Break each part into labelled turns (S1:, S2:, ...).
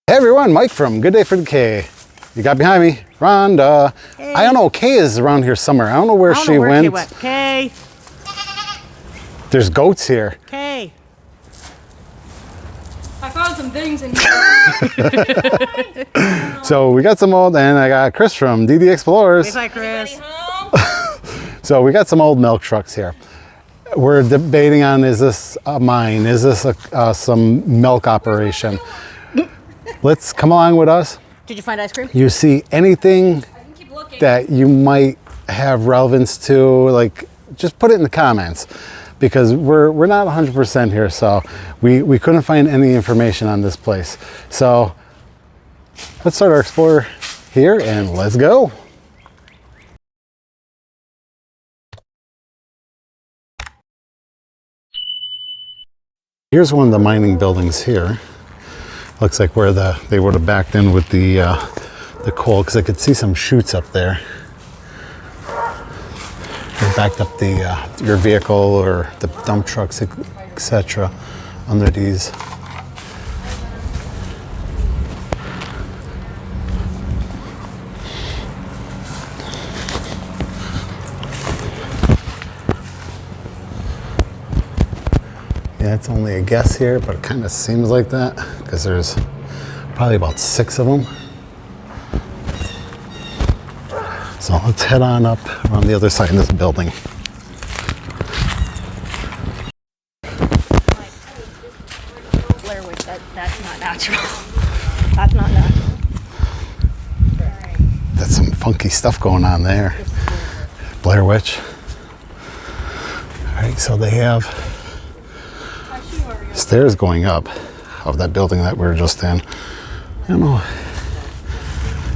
S1: Hey everyone, Mike from Good Day for the K. You got behind me, Rhonda. Hey. I don't know, Kay is around here somewhere. I don't know where she went.
S2: Kay.
S1: There's goats here.
S2: Kay.
S3: I found some things in here.
S1: So we got some old, and I got Kris from DD Explorers.
S2: Hey, Kris.
S1: So we got some old milk trucks here. We're debating on, is this a mine? Is this some milk operation? Let's come along with us.
S2: Did you find ice cream?
S1: You see anything that you might have relevance to, like, just put it in the comments, because we're not 100% here, so we couldn't find any information on this place. So let's start our explore here and let's go. Here's one of the mining buildings here. Looks like where they would have backed in with the coal, because I could see some chutes up there. They backed up your vehicle or the dump trucks, etc. under these. Yeah, it's only a guess here, but it kind of seems like that because there's probably about 6 of them. So let's head on up around the other side of this building.
S3: Blair Witch, that's not natural. That's not natural.
S1: That's some funky stuff going on there. Blair Witch. All right, so they have stairs going up of that building that we were just in. I don't know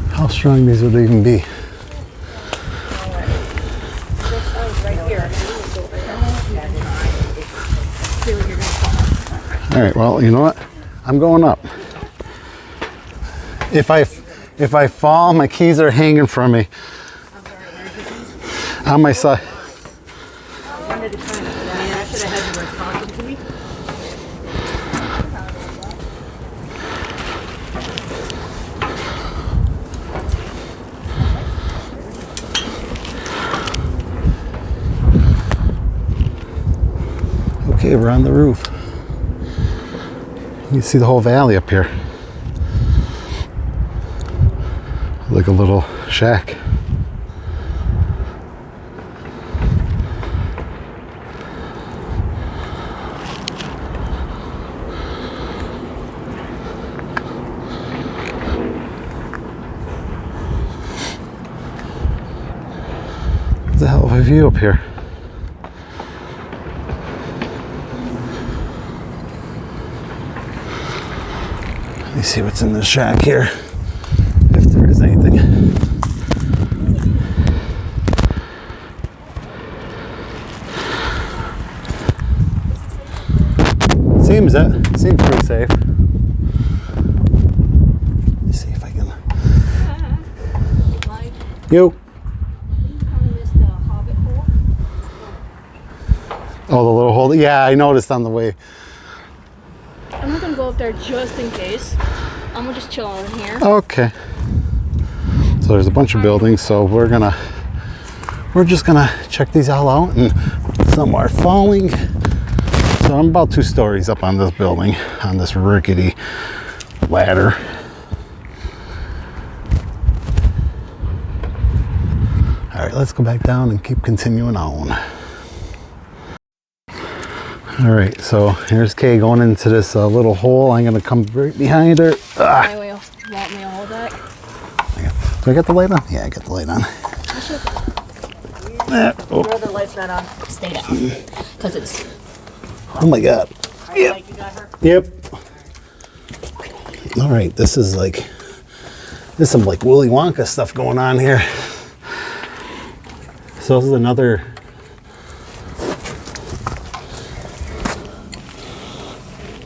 S1: how strong these would even be. All right, well, you know what? I'm going up. If I fall, my keys are hanging from me. On my side. Okay, we're on the roof. You can see the whole valley up here. Like a little shack. It's a hell of a view up here. Let me see what's in the shack here, if there is anything. Seems pretty safe. Let me see if I can. Yo. Oh, the little hole. Yeah, I noticed on the way.
S3: I'm not gonna go up there just in case. I'm gonna just chill in here.
S1: Okay. So there's a bunch of buildings, so we're just gonna check these all out, and some are falling. So I'm about 2 stories up on this building, on this rickety ladder. All right, let's go back down and keep continuing on. All right, so here's Kay going into this little hole. I'm gonna come right behind her.
S3: Want me to hold that?
S1: Do I got the light on? Yeah, I got the light on.
S3: Your other light's not on. Stay down. Because it's...
S1: Oh my God.
S3: Yep. Like you got her?
S1: Yep. All right, this is some like Willy Wonka stuff going on here. So this is another...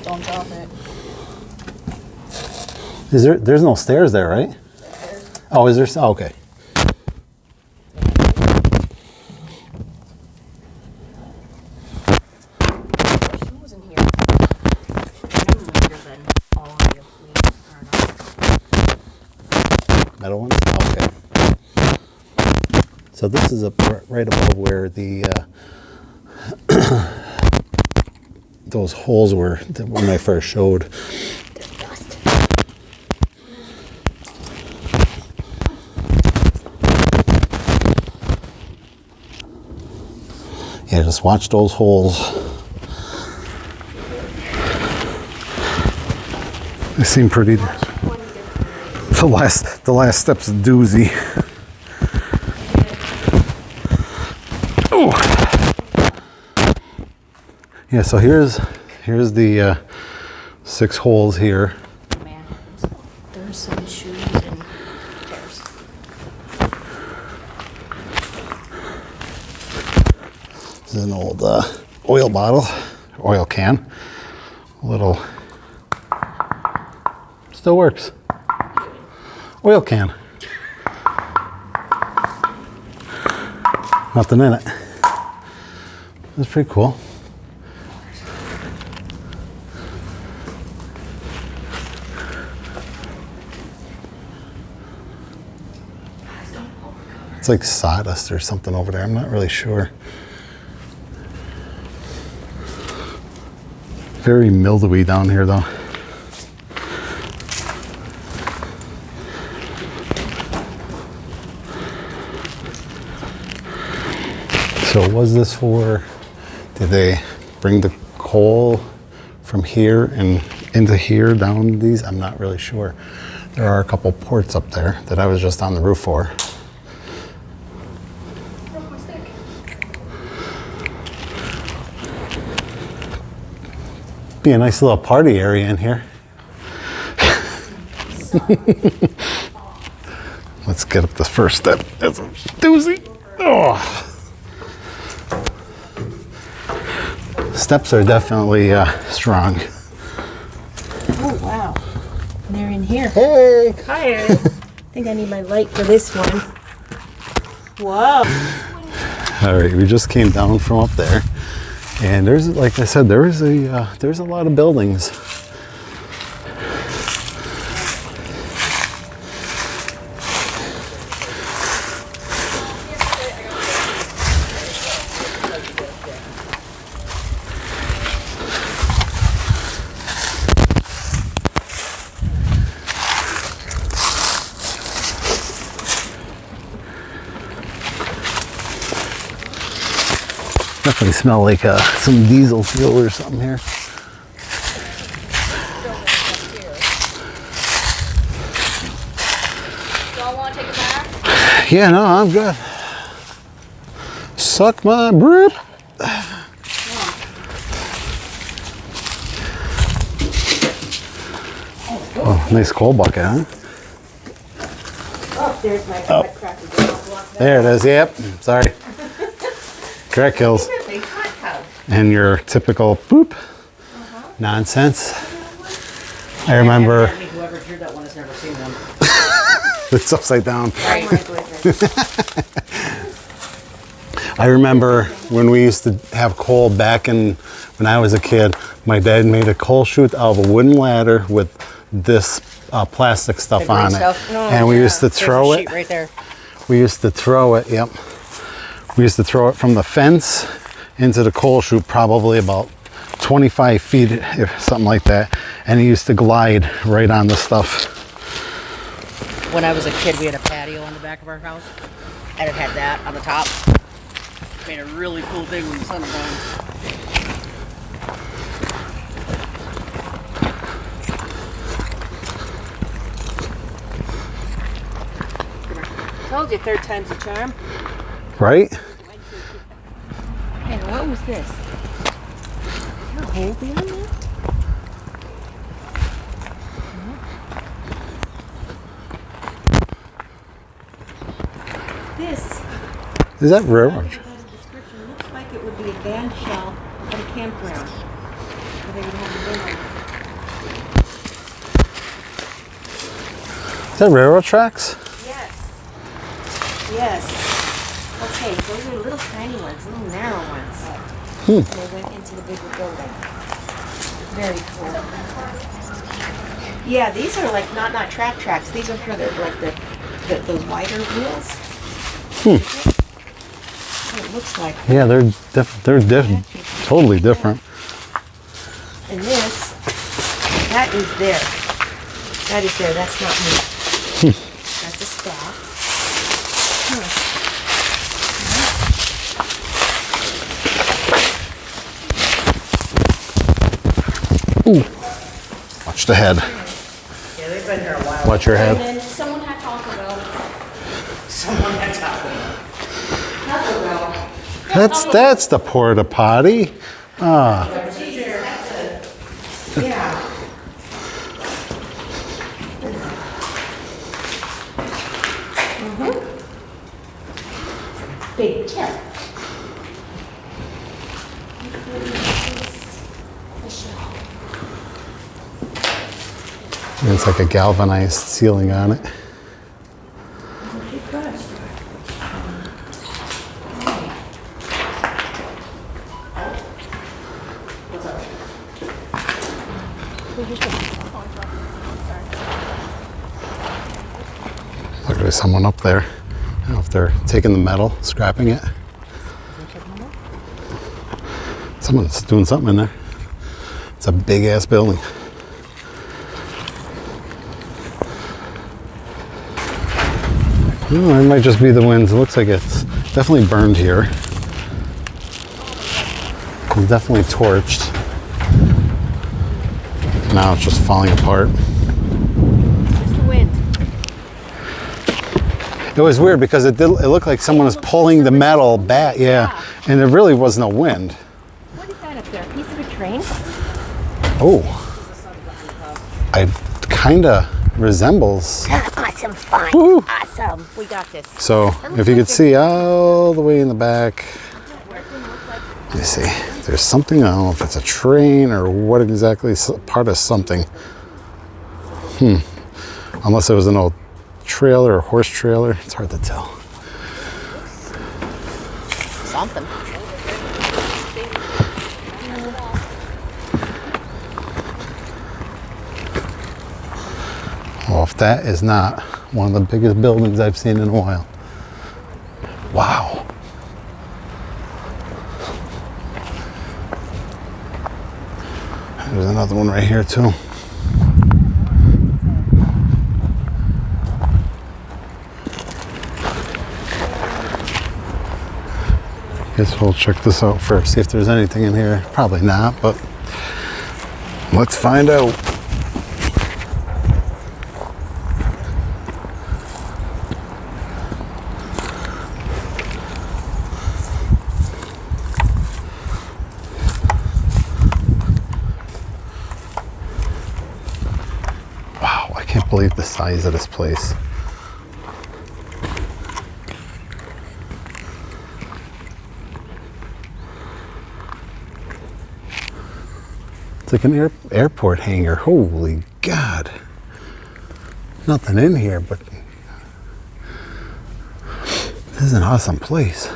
S3: Don't drop it.
S1: There's no stairs there, right? Oh, is there? Oh, okay.
S3: Who was in here? I'm bigger than all of you.
S1: I don't want to. Okay. So this is up right above where the those holes were when I first showed.
S3: Dust.
S1: Yeah, just watch those holes. They seem pretty. The last step's a doozy. Ooh. Yeah, so here's the 6 holes here.
S3: Man, there's some shoes and pairs.
S1: This is an old oil bottle, oil can. A little. Still works. Oil can. Nothing in it. That's pretty cool. It's like sawdust or something over there. I'm not really sure. Very mildewy down here though. So was this for, did they bring the coal from here and into here down these? I'm not really sure. There are a couple ports up there that I was just on the roof for. Be a nice little party area in here. Let's get up the first step. That's a doozy. Oh. Steps are definitely strong.
S2: Oh, wow. And they're in here.
S1: Hey!
S2: Hi. I think I need my light for this one. Whoa.
S1: All right, we just came down from up there, and there's, like I said, there's a lot of buildings. Definitely smell like some diesel fuel or something here.
S3: Y'all want to take it back?
S1: Yeah, no, I'm good. Suck my brip. Oh, nice coal bucket, huh?
S2: Oh, there's my cracker.
S1: There it is. Yep. Sorry. Correct, Kills. And your typical boop nonsense. I remember.
S4: Whoever drew that one has never seen them.
S1: It's upside down.
S2: Oh my goodness.
S1: I remember when we used to have coal back in when I was a kid. My dad made a coal chute out of a wooden ladder with this plastic stuff on it, and we used to throw it.
S4: Right there.
S1: We used to throw it. Yep. We used to throw it from the fence into the coal chute, probably about 25 feet, if something like that, and he used to glide right on the stuff.
S4: When I was a kid, we had a patio on the back of our house, and it had that on the top. Made a really cool thing when the sun was on.
S2: Told you, third time's a charm.
S1: Right?
S2: And what was this? Is there a hole behind that? This,
S1: Is that railroad?
S2: without a description, looks like it would be a band shell at a campground. Where they would have a dinner.
S1: Is that railroad tracks?
S2: Yes. Yes. Okay, those are little tiny ones, little narrow ones. And they went into the bigger building. Very cool. Yeah, these are like not track tracks. These are for the those wider wheels. It looks like.
S1: Yeah, they're totally different.
S2: And this, that is there. That is there. That's not me. That's a stack.
S1: Ooh. Watch the head.
S4: Yeah, they've been here a while.
S1: Watch your
S3: And
S1: head.
S3: then someone had Taco Bell.
S4: Someone had Taco Bell.
S3: Taco Bell.
S1: That's the porta potty. Ah,
S2: Yeah. Big tip.
S1: and it's like a galvanized ceiling on it. Look, there's someone up there. I don't know if they're taking the metal, scrapping it. Someone's doing something in there. It's a big ass building. Oh, it might just be the winds. It looks like it's definitely burned here. It's definitely torched. Now it's just falling apart.
S2: Just the wind.
S1: It was weird because it looked like someone was pulling the metal back, yeah, and there really was no wind.
S2: What is that up there? A piece of a train?
S1: Oh, I kind of resembles.
S2: Awesome, fine.
S1: Woo.
S2: Awesome. We got this.
S1: So if you could see all the way in the back, let me see. There's something, I don't know if it's a train or what exactly, part of something. Unless it was an old trailer or horse trailer, it's hard to tell.
S4: Something.
S1: Well, if that is not one of the biggest buildings I've seen in a while. Wow. There's another one right here too. Guess we'll check this out first, see if there's anything in here. Probably not, but let's find out. Wow, I can't believe the size of this place. It's like an airport hangar. Holy God. Nothing in here, but this is an awesome place.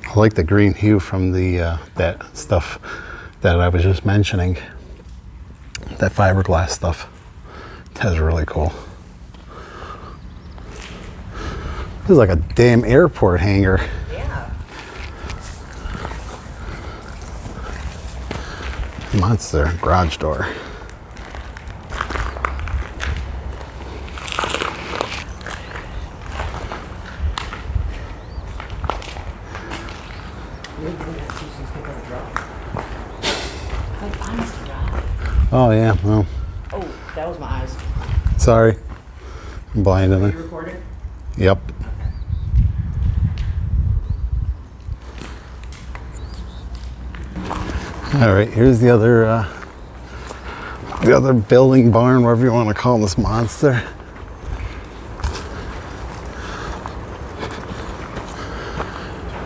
S1: I like the green hue from the that stuff that I was just mentioning. That fiberglass stuff. That's really cool. This is like a damn airport hangar.
S4: Yeah.
S1: Monster garage door. Oh yeah, well,
S4: Oh, that was my eyes.
S1: sorry. I'm blind in
S4: Are you
S1: it.
S4: recording?
S1: Yep. All right, here's the other building, barn, whatever you want to call this monster.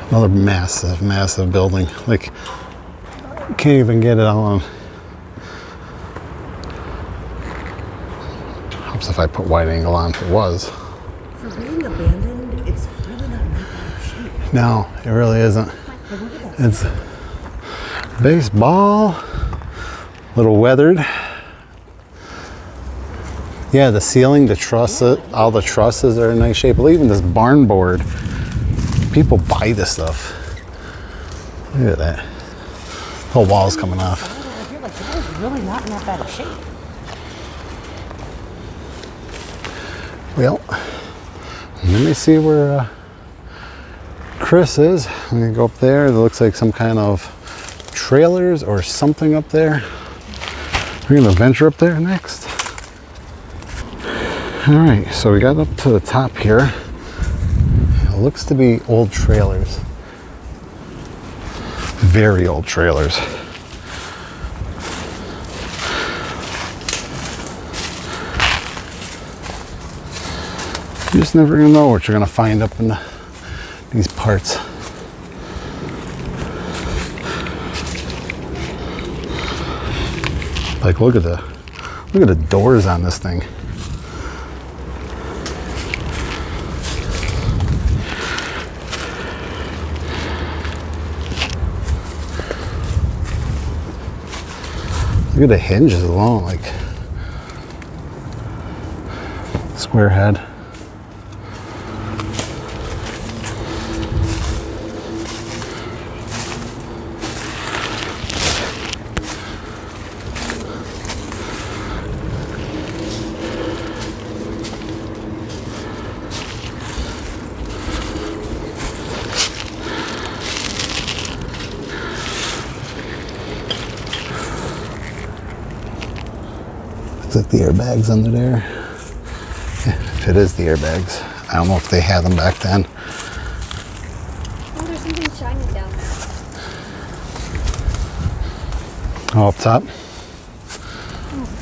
S1: Another massive, massive building. Like, you can't even get it on. Helps if I put wide angle on if it was.
S2: For being abandoned, it's really not in that bad of shape.
S1: No, it really isn't. It's baseball, little weathered. Yeah, the ceiling, the truss, all the trusses are in nice shape. Even this barn board, people buy this stuff. Look at that. The whole wall's coming off.
S4: I feel like that is really not in that bad of shape.
S1: Well, let me see where Kris is. I'm gonna go up there. It looks like some kind of trailers or something up there. We're gonna venture up there next. All right, so we got up to the top here. It looks to be old trailers. Very old trailers. You just never gonna know what you're gonna find up in these parts. Like, look at the doors on this thing. Look at the hinges alone, like square head. Looks like the airbags under there. If it is the airbags. I don't know if they had them back then.
S3: Oh, there's something shining down there.
S1: Oh, up top?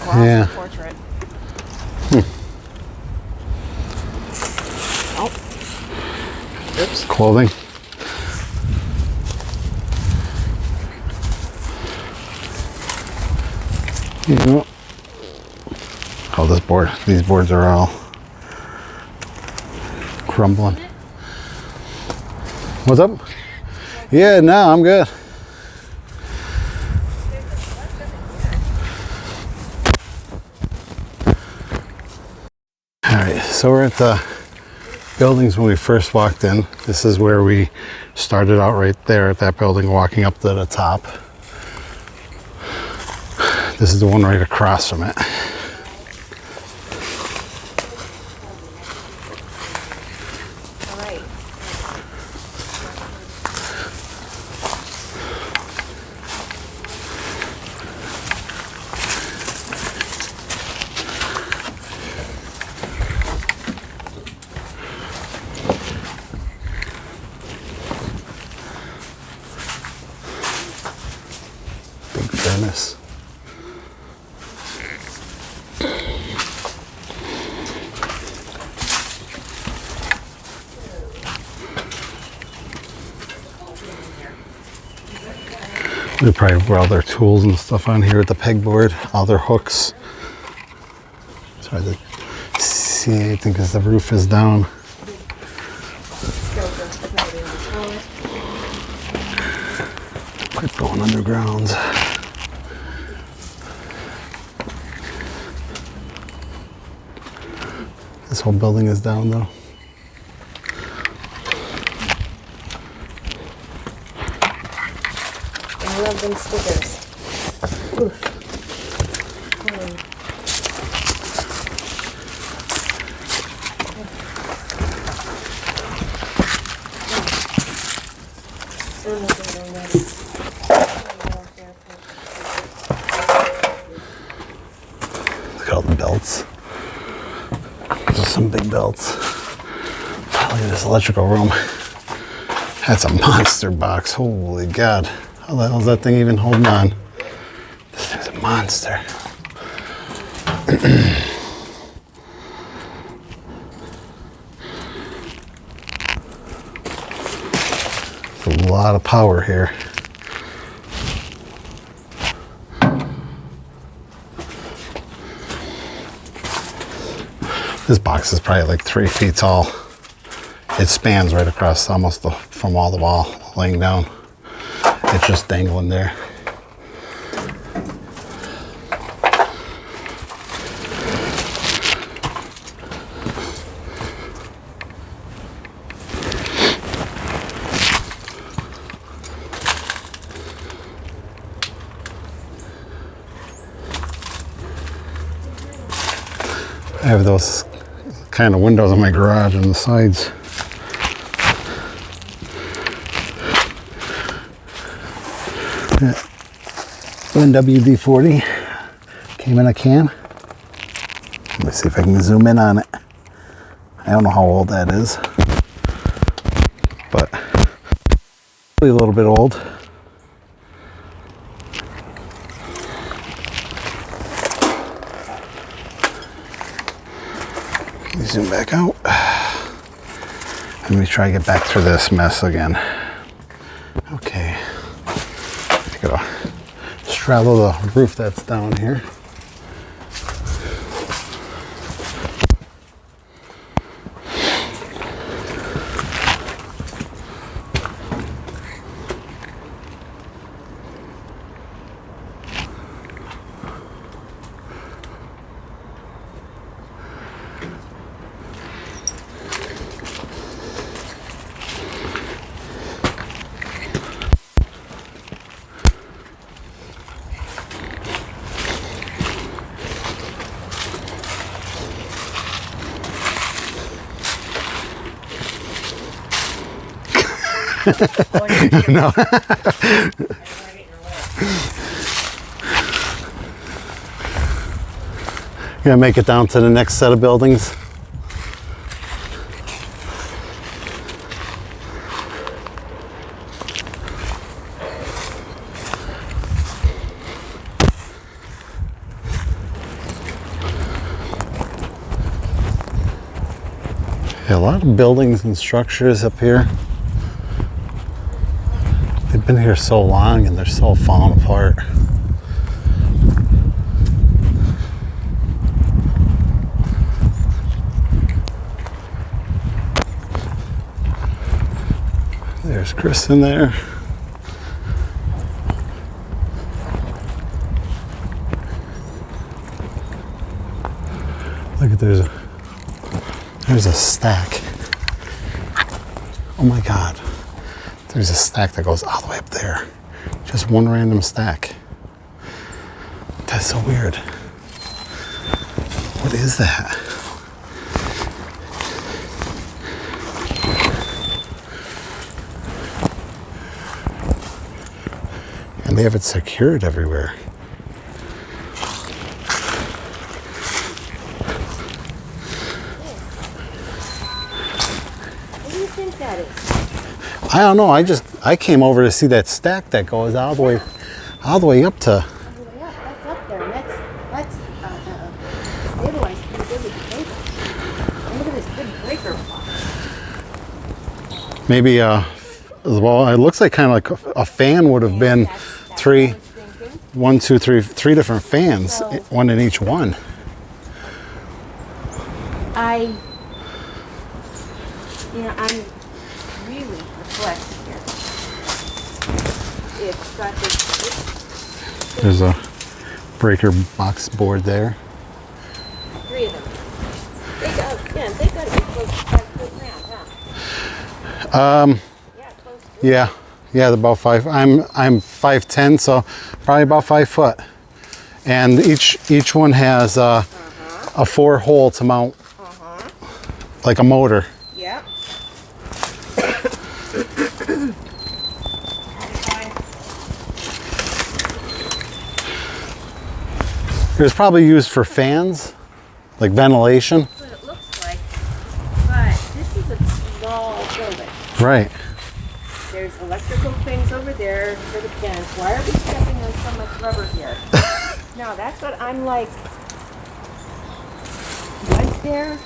S4: Glass
S1: Yeah.
S4: portrait. Oh. Oops.
S1: Clothing. You know. Oh, these boards are all crumbling. What's up? Yeah, no, I'm good. All right, so we're at the buildings when we first walked in. This is where we started out, right there at that building, walking up to the top. This is the one right across from it.
S2: All right.
S1: Big furnace. They probably put all their tools and stuff on here with the pegboard, all their hooks. It's hard to see anything because the roof is down. Quit going underground. This whole building is down though.
S2: I love them stickers. Oof.
S1: Look at all the belts. Those are some big belts. Look at this electrical room. That's a monster box. Holy God. How the hell is that thing even holding on? This thing's a monster. There's a lot of power here. This box is probably like 3 feet tall. It spans right across almost from wall to wall, laying down. It's just dangling there. I have those kind of windows on my garage on the sides. One WD-40 came in a can. Let me see if I can zoom in on it. I don't know how old that is, but probably a little bit old. Let me zoom back out. Let me try to get back through this mess again. Okay. I gotta straddle the roof that's down here. No. You gonna make it down to the next set of buildings? Yeah, a lot of buildings and structures up here. They've been here so long and they're so falling apart. There's Kris in there. Look at there's a stack. Oh my God. There's a stack that goes all the way up there. Just one random stack. That's so weird. What is that? And they have it secured everywhere.
S2: What do you think that is?
S1: I don't know. I came over to see that stack that goes all the way up to.
S2: All the way up, that's up there, and that's stabilized pretty good with the cable. And look at this big breaker box.
S1: Maybe well, it looks like kind of like a fan would have been
S2: That's
S1: three,
S2: what I was thinking.
S1: 1, 2, 3, 3 different fans,
S2: So-
S1: one in each one.
S2: I'm really perplexed here. It's got this,
S1: There's a breaker box board there.
S2: 3 of them. They got to be close to 5 foot round, huh? Yeah, close to
S1: Yeah, they're about 5. I'm 5'10", so probably about 5 foot. And each one has a 4-hole to mount, like a motor.
S2: Yeah.
S1: It was probably used for fans, like ventilation.
S2: That's what it looks like. But this is a small building.
S1: Right.
S2: There's electrical things over there for the fence. Why are we stepping on so much rubber here? No, that's what I'm like. Was there a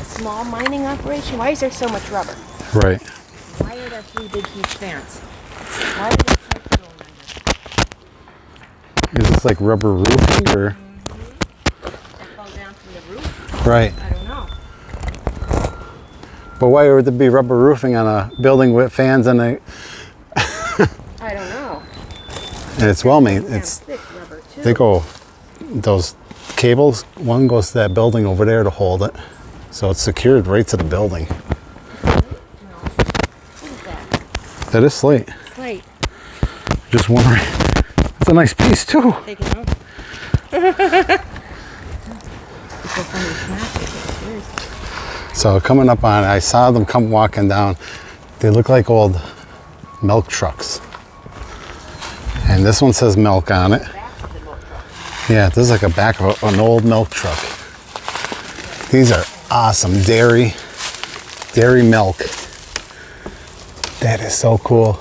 S2: small mining operation? Why is there so much rubber?
S1: Right.
S2: Why are there 3 big huge fans? Why are there pipes going under?
S1: Is this like rubber roofing or?
S2: That fall down from the roof?
S1: Right.
S2: I don't know.
S1: But why would there be rubber roofing on a building with fans and
S2: I don't know.
S1: it's well made?
S2: Damn
S1: It's
S2: thick rubber too.
S1: they go those cables. One goes to that building over there to hold it, so it's secured right to the building.
S2: No. What is that?
S1: That is slate.
S2: Slate.
S1: Just wondering. It's a nice piece too.
S2: Take it out.
S1: So coming up on, I saw them come walking down. They look like old milk trucks. And this one says milk on it. Yeah, this is like a back of an old milk truck. These are awesome. Dairy milk. That is so cool.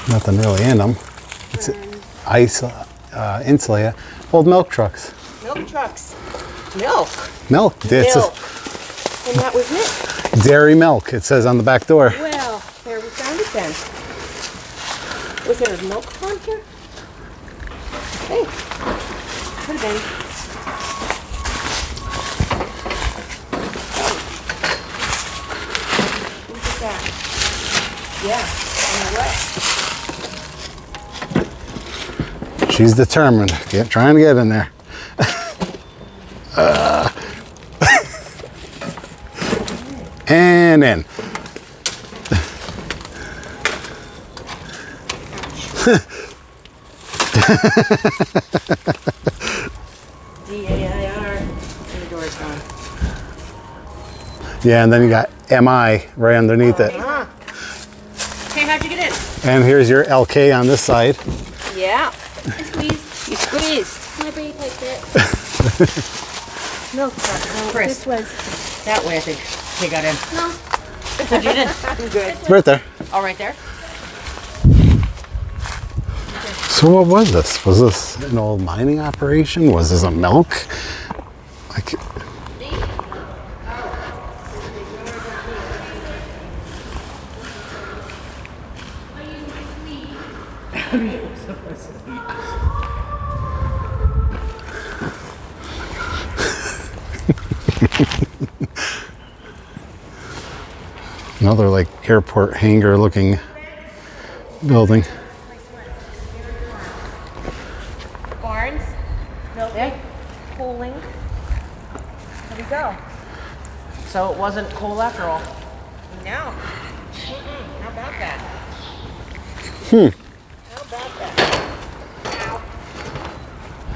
S1: Nothing really in them. It's insulated. Old milk trucks.
S2: Milk trucks. Milk.
S1: Milk. It's
S2: Milk. And that was it.
S1: dairy milk. It says on the back door.
S2: Well, there we found it then. Was there a milk pond here? Hey. Could have been. Look at that. Yeah. On the way.
S1: She's determined. Trying to get in there. And in.
S2: D-A-I-R. And the door's gone.
S1: Yeah, and then you got MI right underneath it.
S2: Ah.
S4: Hey, how'd you get in?
S1: And here's your LK on this side.
S2: Yeah.
S3: I squeezed.
S2: You squeezed.
S3: My brain liked it.
S2: Milk truck. No,
S4: Kris.
S2: this was
S4: That way, I think he got in.
S3: No.
S4: How'd you get in?
S2: good.
S1: Right there.
S4: Oh, right there?
S1: So what was this? Was this an old mining operation? Was this a milk? Like, another like airport hangar looking building.
S2: Barns. Milking. Cooling. There we go.
S4: So it wasn't coal after all.
S2: No. How about that? How about that?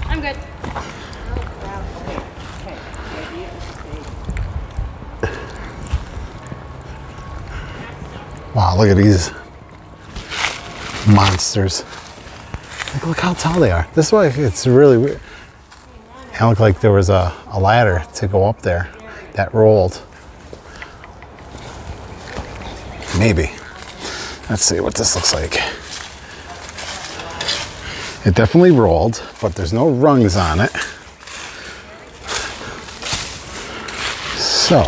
S3: I'm good.
S1: Wow, look at these monsters. Look how tall they are. This way, it's really weird. It looked like there was a ladder to go up there that rolled. Maybe. Let's see what this looks like. It definitely rolled, but there's no rungs on it. So,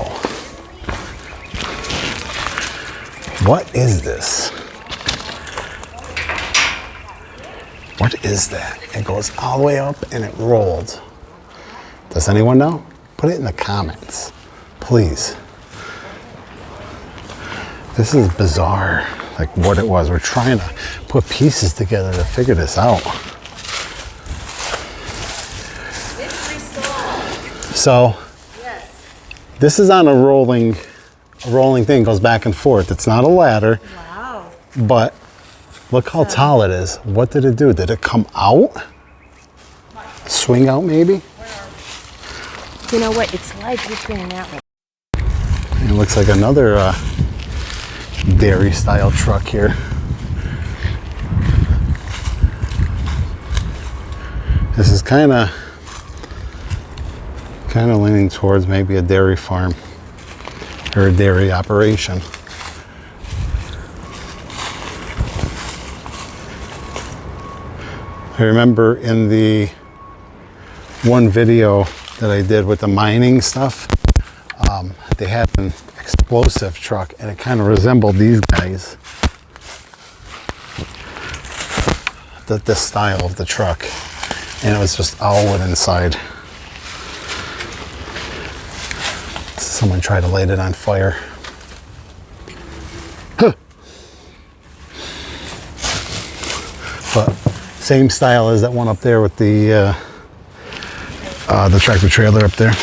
S1: what is this? What is that? It goes all the way up and it rolled. Does anyone know? Put it in the comments, please. This is bizarre, like what it was. We're trying to put pieces together to figure this out. So, this is on a rolling thing, goes back and forth. It's not a ladder.
S2: Wow.
S1: But look how tall it is. What did it do? Did it come out? Swing out maybe?
S2: You know what? It's like this way and that way.
S1: It looks like another dairy style truck here. This is kind of leaning towards maybe a dairy farm or a dairy operation. I remember in the one video that I did with the mining stuff, they had an explosive truck and it kind of resembled these guys. The style of the truck. And it was just all wood inside. Someone tried to light it on fire. Huh. But same style as that one up there with the tractor trailer up there.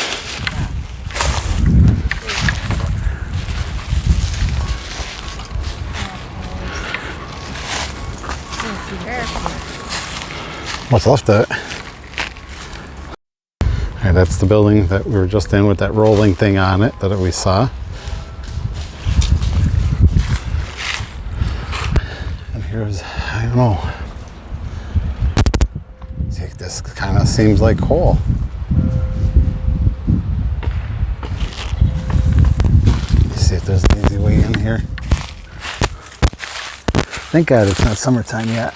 S1: what's left of it. All right, that's the building that we were just in with that rolling thing on it that we saw. And here's, I don't know. See, this kind of seems like coal. See if there's an easy way in here. Thank God it's not summertime yet.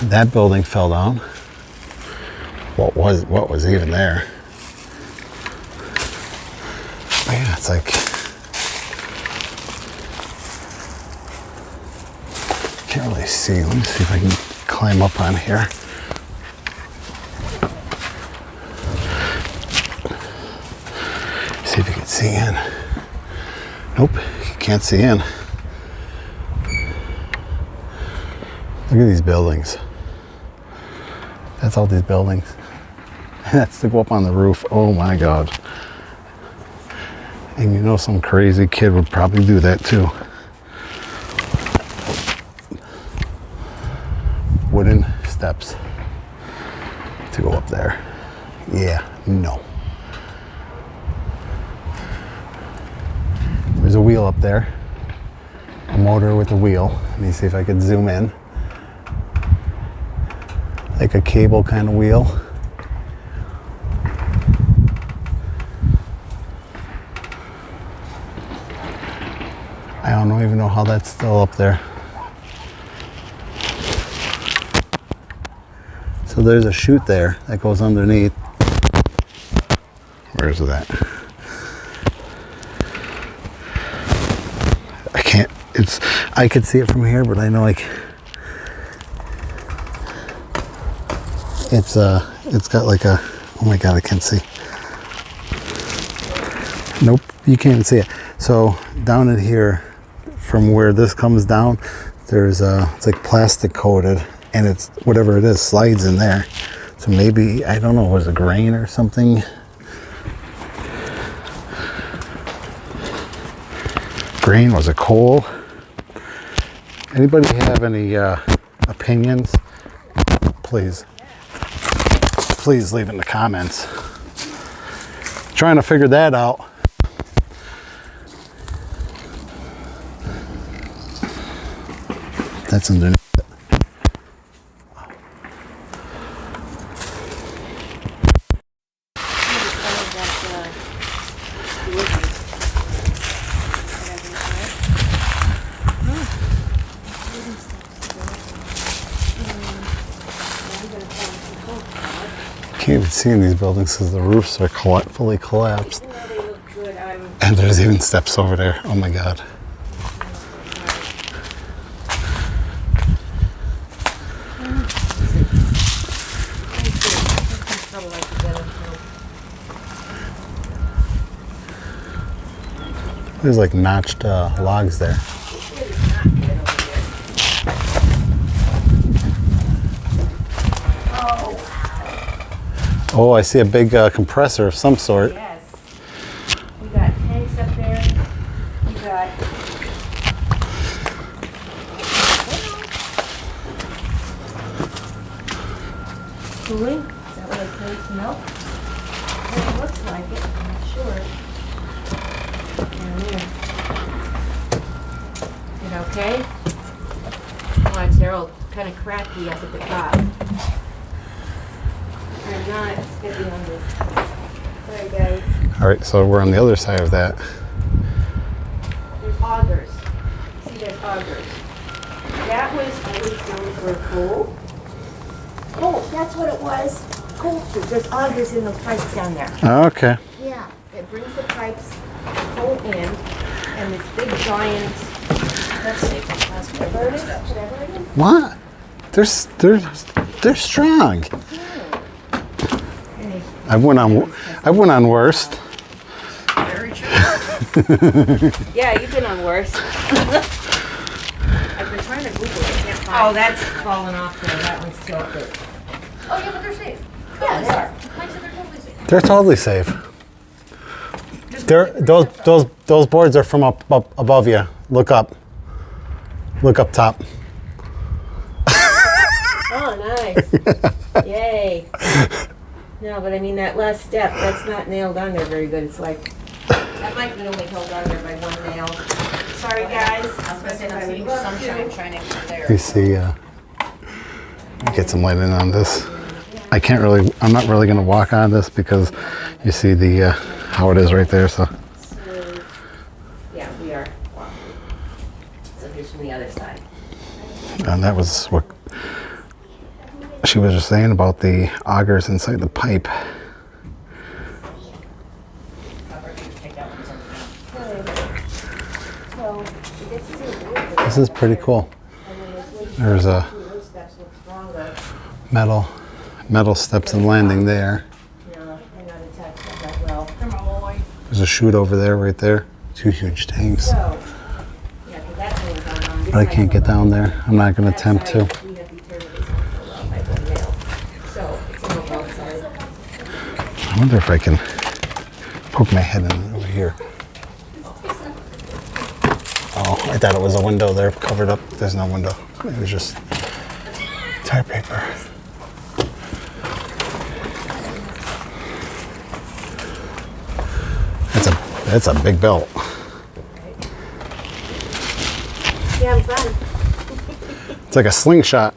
S1: That building fell down. What was even there? But yeah, it's like, can't really see. Let me see if I can climb up on here. See if you can see in. Nope, you can't see in. Look at these buildings. That's all these buildings. That's to go up on the roof. Oh my God. And you know some crazy kid would probably do that too. Wooden steps to go up there. Yeah, no. There's a wheel up there. A motor with a wheel. Let me see if I could zoom in. Like a cable kind of wheel. I don't even know how that's still up there. So there's a chute there that goes underneath. Where's that? I can't, I could see it from here, but I know like, it's got like a, oh my God, I can't see. Nope, you can't see it. So down in here, from where this comes down, there's it's like plastic coated, and it's whatever it is slides in there. So maybe, I don't know, was it grain or something? Grain, was it coal? Anybody have any opinions? Please leave in the comments. Trying to figure that out. That's underneath it. Can't even see in these buildings because the roofs are fully collapsed.
S2: They look good.
S1: And there's even steps over there. Oh my God. There's like notched logs there. Oh, I see a big compressor of some sort.
S2: Yes. We got tanks up there. We got. Cooling? Is that what it takes? No. It looks like it. I'm not sure. Down there. Is it okay? Oh, they're all kind of cracky up at the top. Or not, it's gonna be under. Sorry, guys.
S1: All right, so we're on the other side of that.
S2: There's augers. See, there's augers. That was, I was going for coal. Oh, that's what it was. Coal tube. There's augers in those pipes down there.
S1: Okay.
S2: Yeah, it brings the pipes coal in, and this big giant. Let's see, whatever it is. Whatever it is.
S1: What? They're strong.
S2: Hey,
S1: I've went on worst.
S4: Very true.
S2: yeah, you've been on worse. I've been trying trying to Google it, I can't find it. Oh, that's falling off there, that one's tilted.
S3: Oh yeah, but they're safe.
S2: Yeah, they are.
S3: Mike said they're totally safe.
S1: They're totally safe. Those boards are from up above you. Look up. Look up top.
S2: Oh, nice. Yay. No, but I mean, that last step, that's not nailed on there very good. It's like, that might be only held on there by one nail. Sorry, guys.
S4: I was gonna say that's the sunshine shining through there.
S1: You see, get some light in on this. I'm not really gonna walk on this because you see the, how it is right there, so.
S2: Yeah, we are. So here's from the other side.
S1: And that was what she was just saying about the augers inside the pipe. This is pretty cool. There's a metal steps and landing there. There's a chute over there, right there. 2 huge tanks. But I can't get down there. I'm not going to attempt to. I wonder if I can poke my head in over here. Oh, I thought it was a window there covered up. There's no window. It was just tire paper. That's a big belt.
S2: Yeah, I'm fine.
S1: It's like a slingshot.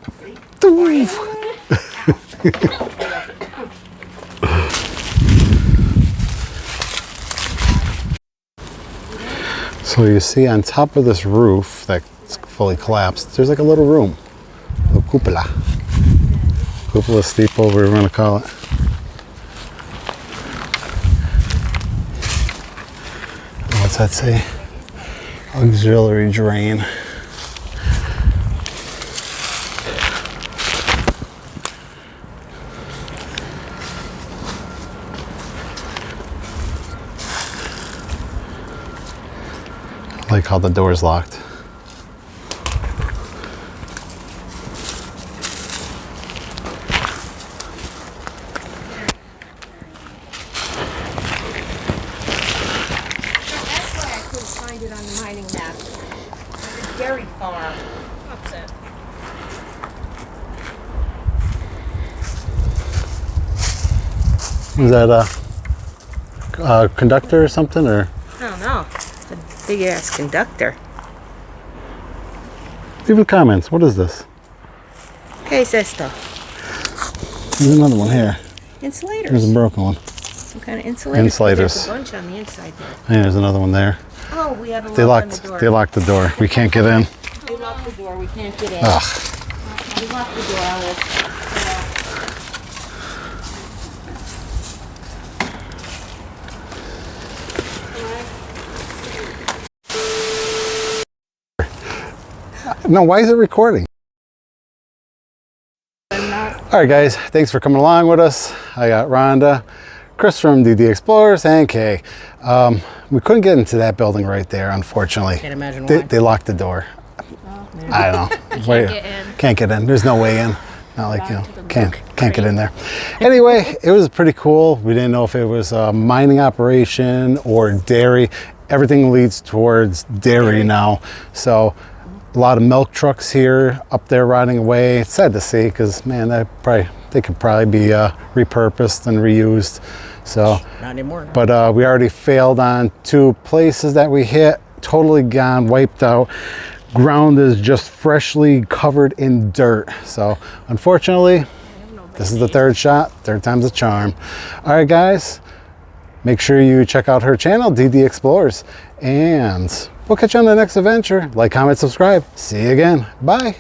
S1: So you see on top of this roof that's fully collapsed, there's like a little room, a little cupola. Cupola, steeple, whatever you want to call it. What's that say? Auxiliary drain. I like how the door's locked.
S2: Find it on the mining map. It's a dairy farm.
S3: Upset.
S1: Is that a conductor or something, or?
S2: I don't know. It's a big ass conductor.
S1: Leave the comments. What is this?
S2: ¿Qué es esto?
S1: There's another one here.
S2: Insulators.
S1: There's a broken one.
S2: Some kind of insulators.
S1: Insulators.
S2: There's a bunch on the inside there.
S1: And there's another one there.
S2: Oh, we have a
S1: They
S2: lock on
S1: locked.
S2: the door.
S1: They locked the door. We can't get in.
S2: They locked the door. We can't get in.
S1: Ugh.
S2: We locked the door on us.
S1: No, why is it recording? All right, guys, thanks for coming along with us. I got Rhonda, Kris from DD Explorers, and Kay. We couldn't get into that building right there, unfortunately.
S4: Can't imagine why.
S1: They locked the door. I don't know.
S3: Can't get in.
S1: Can't get in. There's no way in. Not like, you know, can't get in there. Anyway, it was pretty cool. We didn't know if it was a mining operation or dairy. Everything leads towards dairy now. So a lot of milk trucks here up there riding away. It's sad to see because, man, they could probably be repurposed and reused. So,
S4: Not anymore.
S1: but we already failed on 2 places that we hit. Totally gone, wiped out. Ground is just freshly covered in dirt. So unfortunately, this is the 3rd shot. 3rd time's a charm. All right, guys, make sure you check out her channel, DD Explorers, and we'll catch you on the next adventure. Like, comment, subscribe. See you again. Bye.